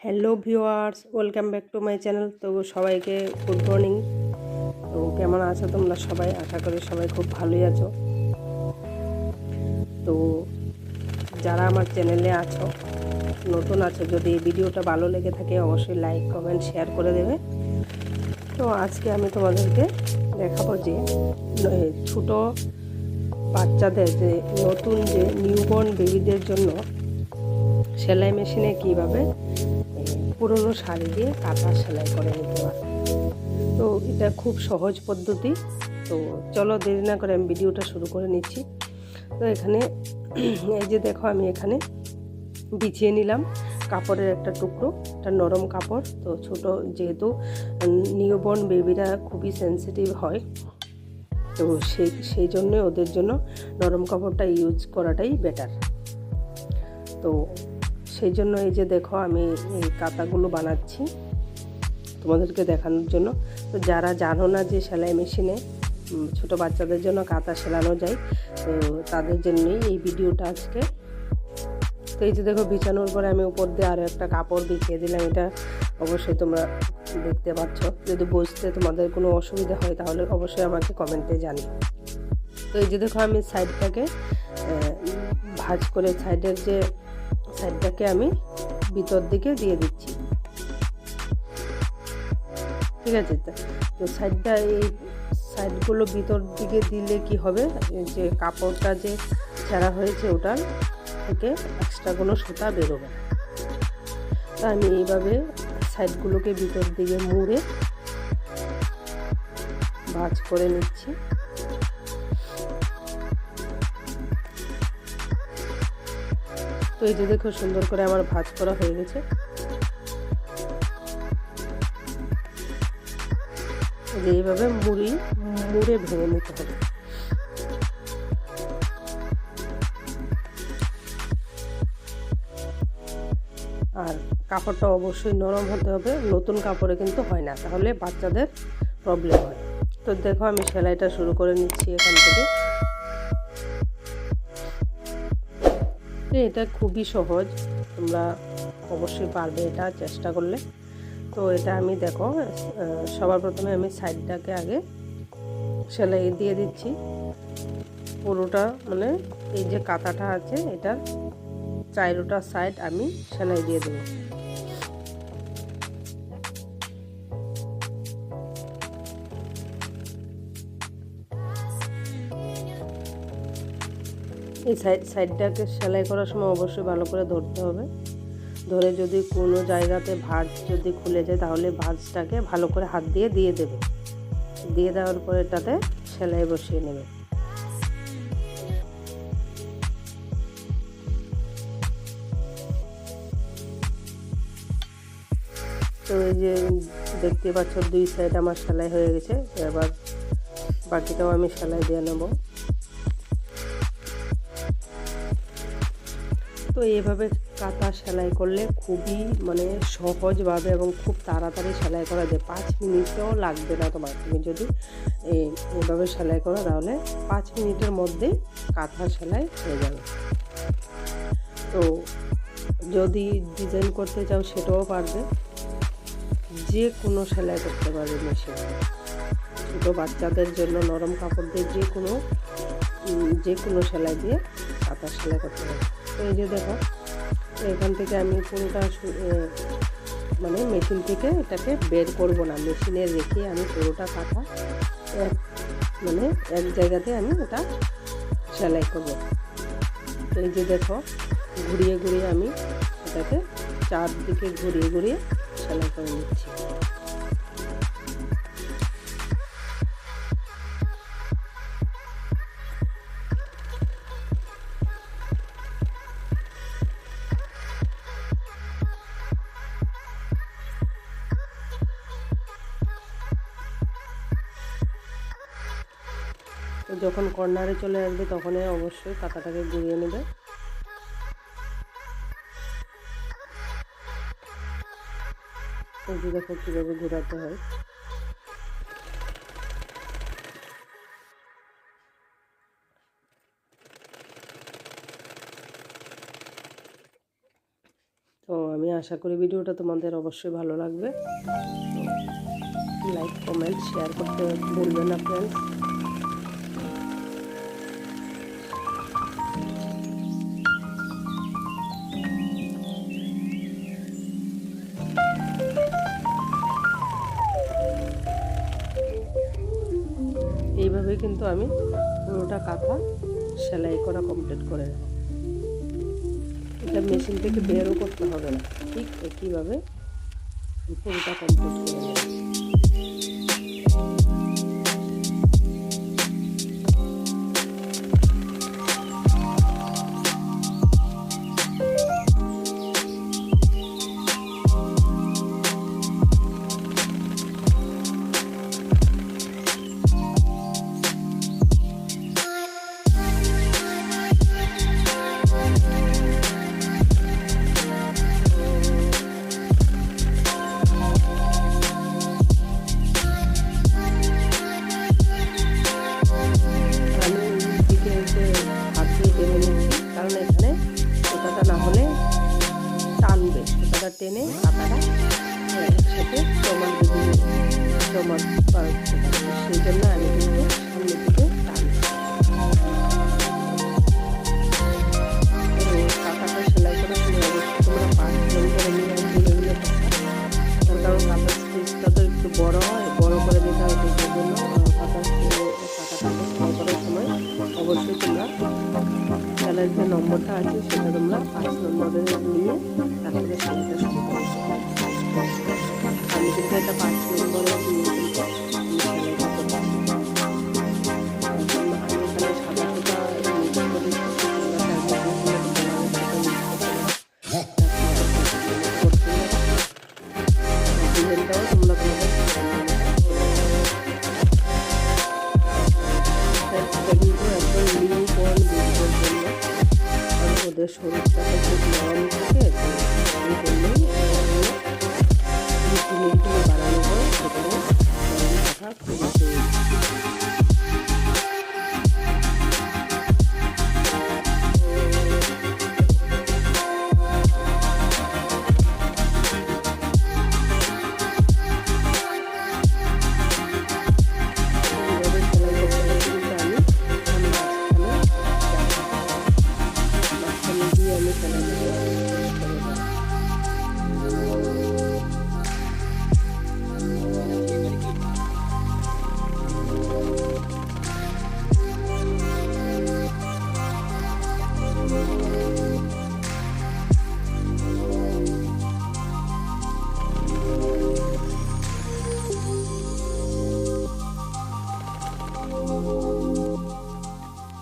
Hello viewers, welcome back to my channel. তো সবাইকে good morning. তো কেমন আছো তোমরা সবাই? আশা করি সবাই খুব ভালোই আছো। তো যারা আমার চ্যানেলে আছো, নতুন আছো, যদি এই ভিডিওটা ভালো লেগে থাকে অবশ্যই লাইক কমেন্ট শেয়ার করে দেবে। তো আজকে আমি তোমাদেরকে দেখাবো যে ছোট বাচ্চাদের যে নতুন যে নিউবর্ন বেবিদের জন্য সেলাই মেশিনে কীভাবে পুরনো শাড়ি দিয়ে কাঁথা সেলাই করে নিতে পারে। তো এটা খুব সহজ পদ্ধতি। তো চলো দেরি না করে আমি ভিডিওটা শুরু করে নিচ্ছি। তো এখানে এই যে দেখো, আমি এখানে বিছিয়ে নিলাম কাপড়ের একটা টুকরো, একটা নরম কাপড়। তো ছোট যেহেতু নিউবর্ন বেবিরা খুবই সেন্সিটিভ হয়, তো সেই জন্য ওদের জন্য নরম কাপড়টা ইউজ করাটাই বেটার। তো সেই জন্য এই যে দেখো, আমি এই কাঁথাগুলো বানাচ্ছি তোমাদেরকে দেখানোর জন্য। তো যারা জানো না যে সেলাই মেশিনে ছোট বাচ্চাদের জন্য কাঁথা সেলানো যায়, তো তাদের জন্যই এই ভিডিওটা আজকে। তো এই যে দেখো, বিছানোর পরে আমি উপর দিয়ে আরও একটা কাপড় বিছিয়ে দিলাম। এটা অবশ্যই তোমরা দেখতে পাচ্ছ। যদি বুঝতে তোমাদের কোনো অসুবিধা হয় তাহলে অবশ্যই আমাকে কমেন্টে জানিও। তো এই যে দেখো, আমি সাইডটাকে ভাঁজ করে সাইডের যে সাইডটাকে আমি ভিতর দিকে দিয়ে দিচ্ছি, ঠিক আছে? তো সাইডটা, এই সাইডগুলো ভিতর দিকে দিলে কি হবে, যে কাপড়টা যে ছেঁড়া হয়েছে ওটার থেকে এক্সট্রা কোনো সুতা বেরোবে। তো আমি এইভাবে সাইডগুলোকে ভিতর দিকে মুড়ে ভাঁজ করে নিচ্ছি। তো এই যে দেখো, সুন্দর করে আমার ভাঁজ করা হয়ে গেছে। যে এইভাবে মুড়ে ভেঙে নিতে হবে। আর কাপড়টা অবশ্যই নরম হতে হবে, নতুন কাপড়ে কিন্তু হয় না, তাহলে বাচ্চাদের প্রবলেম হয়। তো দেখো, আমি সেলাইটা শুরু করে নিচ্ছি এখান থেকে। এটা খুবই সহজ, তোমরা অবশ্যই পারবে এটা চেষ্টা করলে। তো এটা আমি দেখো, সবার প্রথমে আমি সাইডটাকে আগে সেলাই দিয়ে দিচ্ছি পুরোটা, মানে এই যে কাঁথাটা আছে এটার চারোটা সাইড আমি সেলাই দিয়ে দেবো। এই সাইডটাকে সেলাই করার সময় অবশ্যই ভালো করে ধরতে হবে। ধরে যদি কোনো জায়গাতে ভাঁজ যদি খুলে যায় তাহলে ভাঁজটাকে ভালো করে হাত দিয়ে দেবে। দিয়ে দেওয়ার পরে এটাতে সেলাই বসিয়ে নেবে। তো এই যে দেখতে পাচ্ছ, দুই সাইড আমার সেলাই হয়ে গেছে। এবার বাকিটাও আমি সেলাই দিয়ে নেব। তো এইভাবে কাঁথা সেলাই করলে খুবই সহজভাবে এবং খুব তাড়াতাড়ি সেলাই করা যায়। 5 মিনিটও লাগবে না তোমার। তুমি যদি এইভাবে সেলাই করো তাহলে 5 মিনিটের মধ্যে কাঁথা সেলাই হয়ে যাবে। তো যদি ডিজাইন করতে চাও সেটাও পারবে, যে কোনো সেলাই করতে পারবে মেশিন। ছোটো বাচ্চাদের জন্য নরম কাপড় দিয়ে যে কোনো সেলাই দিয়ে কাঁথা সেলাই করতে পারবে। তো এই যে দেখো, এখান থেকে আমি পুরোটা মেশিন থেকে এটাকে বের করব না, মেশিনে রেখে আমি পুরোটা কাঁথা এক জায়গাতে আমি এটা সেলাই করব। তো এই যে দেখো, ঘুরিয়ে ঘুরিয়ে আমি এটাকে চারদিকে ঘুরিয়ে সেলাই করে নিচ্ছি। তো যখন কর্নারে চলে আসবে তখনই অবশ্যই কাঁথাটাকে ঘুরিয়ে নেবে। এই যে দেখো কীভাবে ঘোরাতে হয়। তো আমি আশা করি ভিডিওটা তোমাদের অবশ্যই ভালো লাগবে। লাইক কমেন্ট শেয়ার করতে ভুলবে না ফ্রেন্ডস। এইভাবে কিন্তু আমি পুরোটা কাঁথা সেলাই করা কমপ্লিট করে নেব। এটা মেশিন থেকে বেরও করতে হবে না, ঠিক একইভাবে পুরোটা কমপ্লিট করে নেব। কারণ এখানে সুতাটা না হলে টানবে, সুতাটা টেনে কাঁথাটা একসাথে সমান পাচ্ছে, সেই জন্য আমি কিন্তু সামনে দিকে টানছি। কাঁথাটা সেলাই করার সময় অবশ্যই তোমরা 5 জল করে নিয়ে আসবে এগুলো কাঁথা, তার কারণ কাঁথার স্টিচটা তো একটু বড় হয়, বড় করে দিতে হয়, সেই জন্য কাঁথাটা সেলাই করার সময় অবশ্যই তোমরা সেলাইয়ের যে নম্বরটা আছে সেটা তোমরা 5 নম্বরে নিয়ে তারপরে সেলাইটা শুরু করো। আমি কিন্তু এটা 5 নম্বরে দিয়ে কিন্তু আমি সেলাইটা করবো। আমি এখানে সাদা সুতা ইউজ করি, ডিজাইনটাও তোমরা ওদের শরীরটা খুব নরম থাকে, এই জন্যই বাড়ানো হয়, সেখানে নরম থাকা খুবই জরুরি।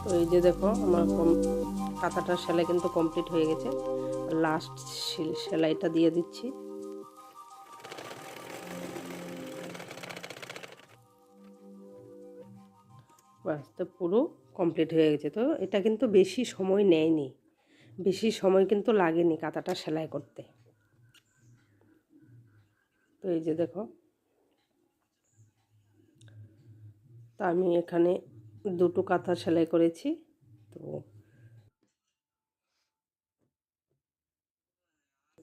তো এই যে দেখো আমার কাঁথাটার সেলাই কিন্তু কমপ্লিট হয়ে গেছে। লাস্ট সেলাইটা দিয়ে দিচ্ছি। বাস, তো পুরো কমপ্লিট হয়ে গেছে। তো এটা কিন্তু বেশি সময় নেয়নি, বেশি সময় কিন্তু লাগেনি কাঁথাটা সেলাই করতে। তো এই যে দেখো, তো আমি এখানে 2টো কাঁথা সেলাই করেছি। তো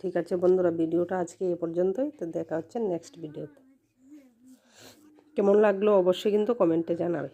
ঠিক আছে বন্ধুরা, ভিডিওটা আজকে এ পর্যন্তই। তো দেখা হচ্ছে নেক্সট ভিডিওতে। কেমন লাগলো অবশ্যই কিন্তু কমেন্টে জানাবে।